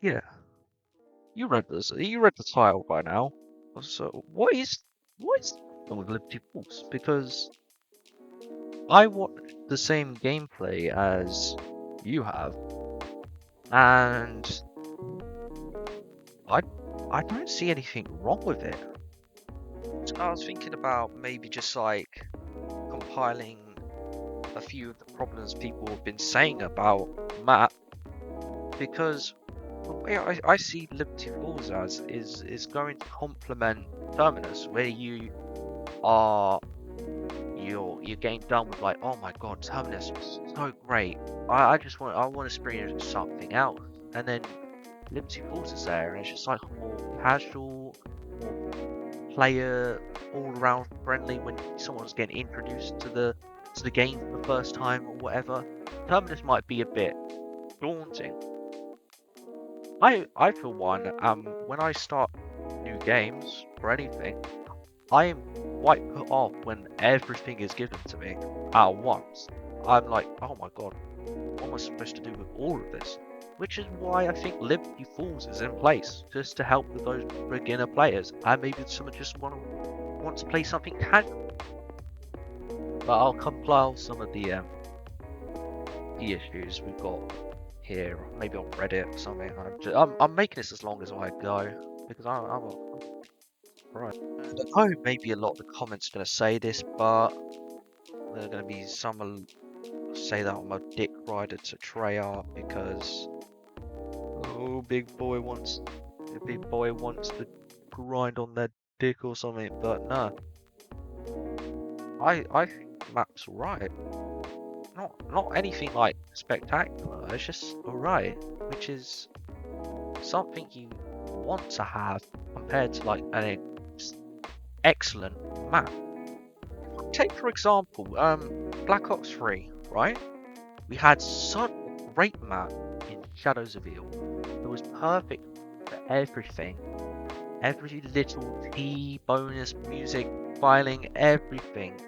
Yeah, you read this. You read the title by now. So what is wrong with Liberty Falls? Because I watched the same gameplay as you have, and I I don't see anything wrong with it. So I was thinking about maybe just like compiling a few of the problems people have been saying about map, because the way I see Liberty Falls as is going to complement Terminus, where are you're getting done with like, oh my god, Terminus was so great. I want to experience something else, and then Liberty Falls is there, and it's just like more casual, more player all around friendly when someone's getting introduced to the game for the first time or whatever. Terminus might be a bit daunting. I for one, when I start new games or anything, I am quite put off when everything is given to me at once. I'm like, oh my god, what am I supposed to do with all of this? Which is why I think Liberty Falls is in place, just to help with those beginner players, and maybe someone just wants to play something casual. But I'll compile some of the issues we've got here, maybe on Reddit or something. I'm making this as long as I go because I'm right. And I know maybe a lot of the comments are gonna say this, but there are gonna be some say that I'm a dick rider to Treyarch because oh, big boy wants to grind on their dick or something. But no, I think the map's alright. Not anything like spectacular. It's just alright, which is something you want to have compared to like an excellent map. Take for example, Black Ops 3, right? We had such a great map in Shadows of Eel. It was perfect for everything. Every little T bonus music filing, everything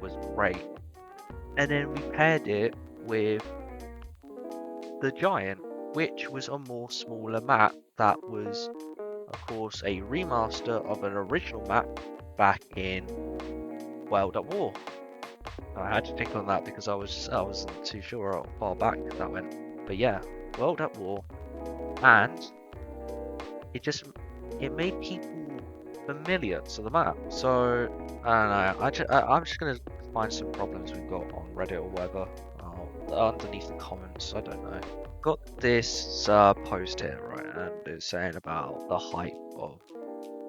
was great. And then we paired it with the Giant, which was a more smaller map that was, of course, a remaster of an original map back in World at War. I had to think on that because I wasn't too sure how far back that went. But yeah, World at War, and it made people familiar to the map. So I don't know. I'm just gonna find some problems we've got on Reddit or whatever underneath the comments. I don't know. Got this post here, right, and it's saying about the hype of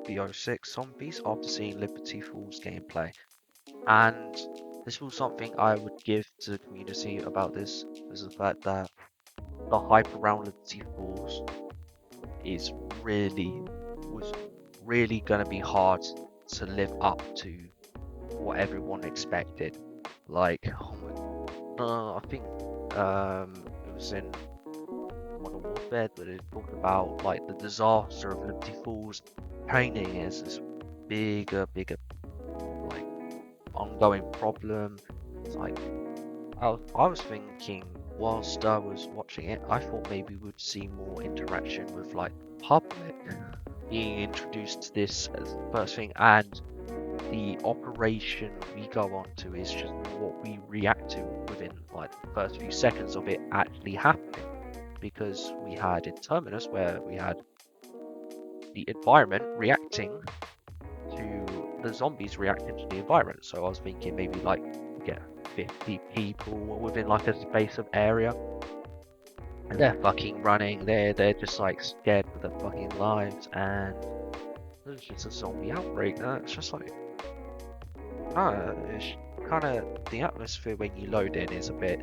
the 06 zombies after seeing Liberty Falls gameplay, and this was something I would give to the community about this, is the fact that the hype around Liberty Falls is was really gonna be hard to live up to what everyone expected. Like, I think it was in Modern Warfare that it talked about like the disaster of Liberty Falls training as this bigger like ongoing problem. It's like I was thinking whilst I was watching it, I thought maybe we'd see more interaction with like public being introduced to this as the first thing, and the operation we go on to is just what we react to within like the first few seconds of it actually happening. Because we had in Terminus where we had the environment reacting to the zombies reacting to the environment. So I was thinking maybe like get 50 people within like a space of area, and they're fucking running. They're just like scared for their fucking lives, and there's just a zombie outbreak. It's just like it's kind of the atmosphere when you load in is a bit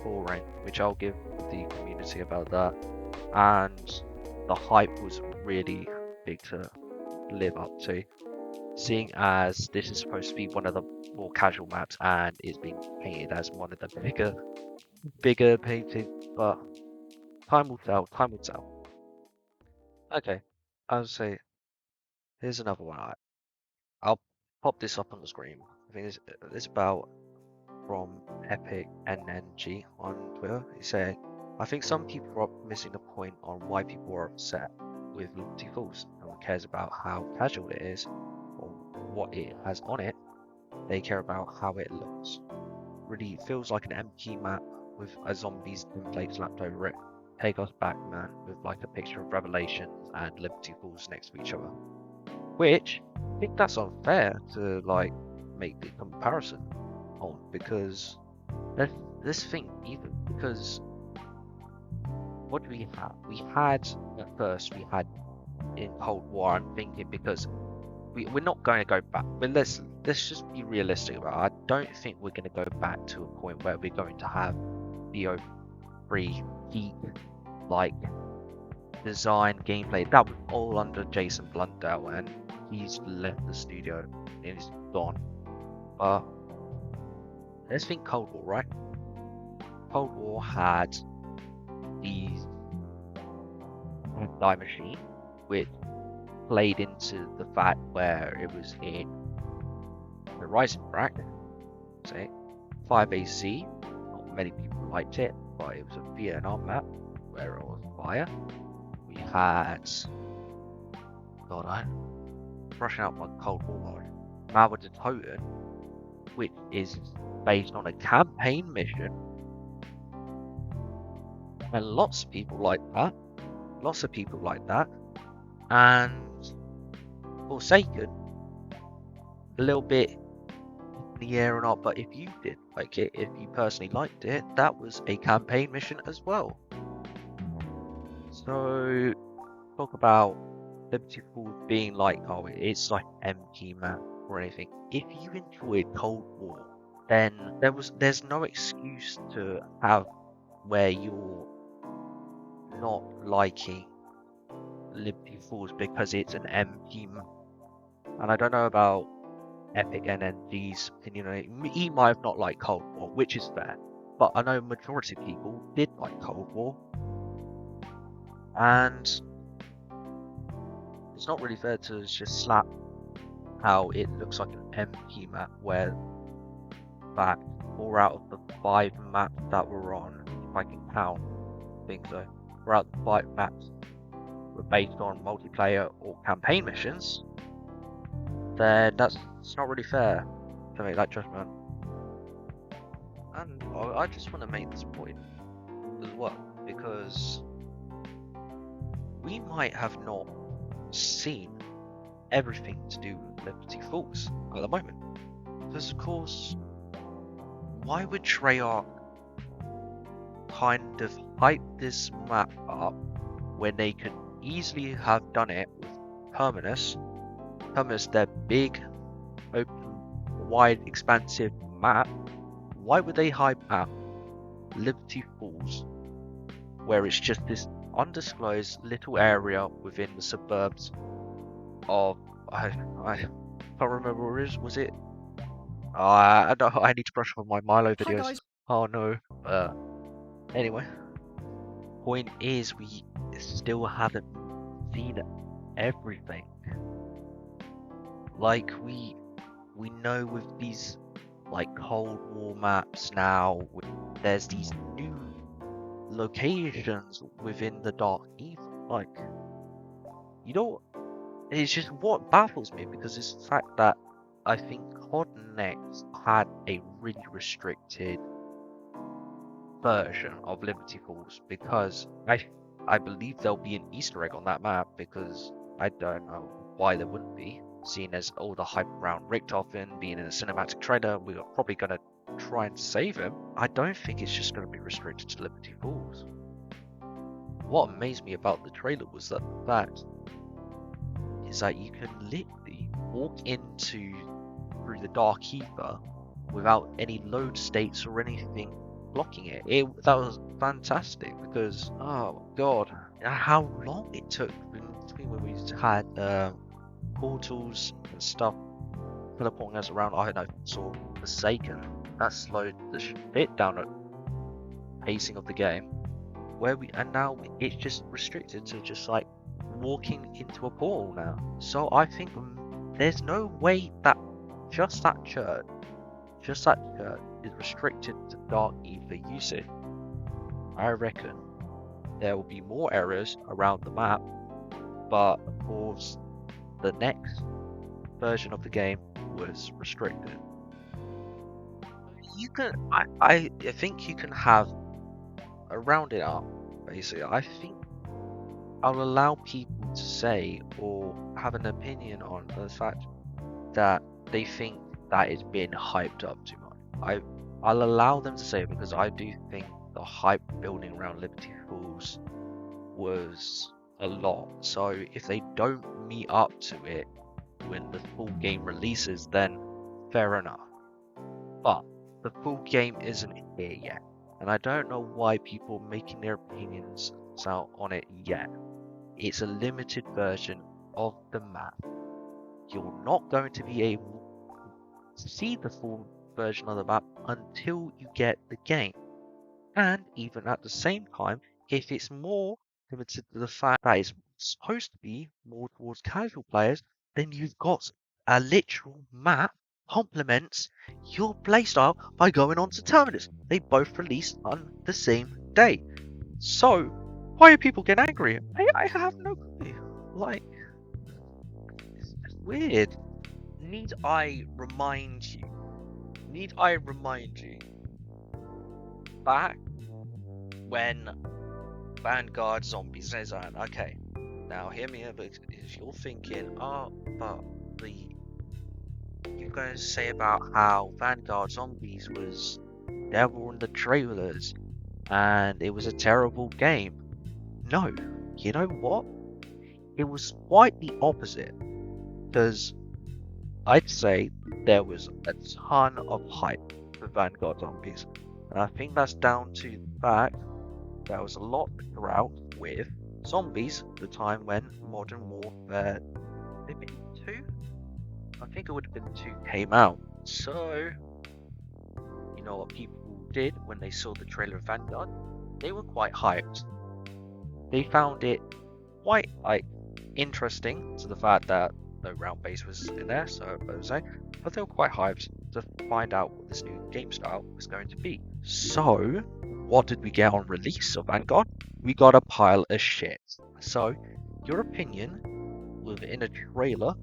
boring, which I'll give the community about that. And the hype was really big to live up to, seeing as this is supposed to be one of the more casual maps and is being painted as one of the bigger painted, but time will tell, time will tell. Okay, I'll say, here's another one. I'll pop this up on the screen. I think it's about from Epic NNG on Twitter. He said, I think some people are missing the point on why people are upset with Liberty Falls. No one cares about how casual it is or what it has on it. They care about how it looks. Really feels like an empty map with a zombies template slapped over it. Take us back, man, with like a picture of Revelations and Liberty Falls next to each other. Which I think that's unfair to like make the comparison on, because this thing, even because what do we have? We had at first in Cold War. I'm thinking because we're not going to go back. But let's just be realistic about it. I don't think we're going to go back to a point where we're going to have BO3 deep like design gameplay. That was all under Jason Blundell, and he's left the studio and he's gone. Let's think Cold War, right? Cold War had the Die Machine, which played into the fact where it was in the Rising Frac, say 5AC. Not many people liked it, but it was a Vietnam map where it was fire. We had, God, I'm brushing out my Cold War mode. Malware to Toten, which is based on a campaign mission, and lots of people like that. And Forsaken, a little bit in the air or not, but if you did like it, if you personally liked it, that was a campaign mission as well. So talk about Liberty Falls being like, oh, it's like empty map or anything. If you enjoyed Cold War, then there's no excuse to have where you're not liking Liberty Falls because it's an empty map. And I don't know about Epic NNG's opinion. He might have not liked Cold War, which is fair, but I know majority of people did like Cold War, and it's not really fair to just slap how it looks like an empty map, where in fact 4 out of the 5 maps that were on, if I can count, I think so, 4 out of the 5 maps were based on multiplayer or campaign missions, then it's not really fair to make that judgment. And I just want to make this point as well, because we might have not seen everything to do with Liberty Falls at the moment. Because of course, why would Treyarch kind of hype this map up when they could easily have done it with Terminus, their big, open, wide, expansive map? Why would they hype up Liberty Falls, where it's just this undisclosed little area within the suburbs of, I can't remember where it is. Was it? I need to brush up on my Milo videos. Hi guys. Oh no. Anyway, point is, we still haven't seen everything. Like we know with these like Cold War maps now, there's these new locations within the Dark Evil. Like, it's just what baffles me, because it's the fact that I think COD NEXT had a really restricted version of Liberty Falls, because I believe there'll be an Easter egg on that map, because I don't know why there wouldn't be, seeing as all the hype around Richtofen being in a cinematic trailer. We are probably going to try and save him. I don't think it's just going to be restricted to Liberty Falls. What amazed me about the trailer was that the fact is that you can literally walk through the Dark Ether without any load states or anything blocking it. That was fantastic, because oh god, how long it took between when we had portals and stuff teleporting us around. I don't know, sort of Forsaken. That slowed the shit down at pacing of the game. And now it's just restricted to just like walking into a portal now. So I think there's no way that just that church is restricted to Dark Ether usage. I reckon there will be more areas around the map, but of course the next version of the game was restricted. You can, I think you can have around it up, basically. I think I'll allow people to say or have an opinion on the fact that they think that it's been hyped up too much. I'll allow them to say it because I do think the hype building around Liberty Falls was a lot. So if they don't meet up to it when the full game releases, then fair enough. But the full game isn't here yet, and I don't know why people are making their opinions out on it yet. It's a limited version of the map. You're not going to be able to see the full version of the map until you get the game. And even at the same time, if it's more limited to the fact that it's supposed to be more towards casual players, then you've got a literal map complements your playstyle by going on to Terminus. They both released on the same day. So, why are people getting angry? I have no clue. Like, it's just weird. Need I remind you? Back when Vanguard Zombies says, okay, now hear me out, because you're thinking, oh, but you're going to say about how Vanguard Zombies was devil in the trailers and it was a terrible game. No, you know what? It was quite the opposite, because I'd say there was a ton of hype for Vanguard Zombies, and I think that's down to the fact there was a lot throughout with zombies at the time when Modern Warfare 2? I think it would have been 2 came out. So, you know what people did when they saw the trailer of Vanguard? They were quite hyped. They found it quite interesting to the fact that no round base was in there, so I would say, but they were quite hyped to find out what this new game style was going to be. So, what did we get on release of Vanguard? We got a pile of shit. So, your opinion within a trailer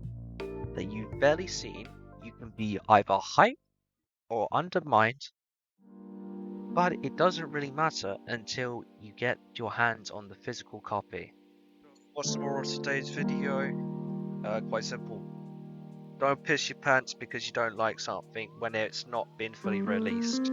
that you've barely seen, you can be either hyped or undermined, but it doesn't really matter until you get your hands on the physical copy. What's the moral of today's video? Quite simple. Don't piss your pants because you don't like something when it's not been fully released.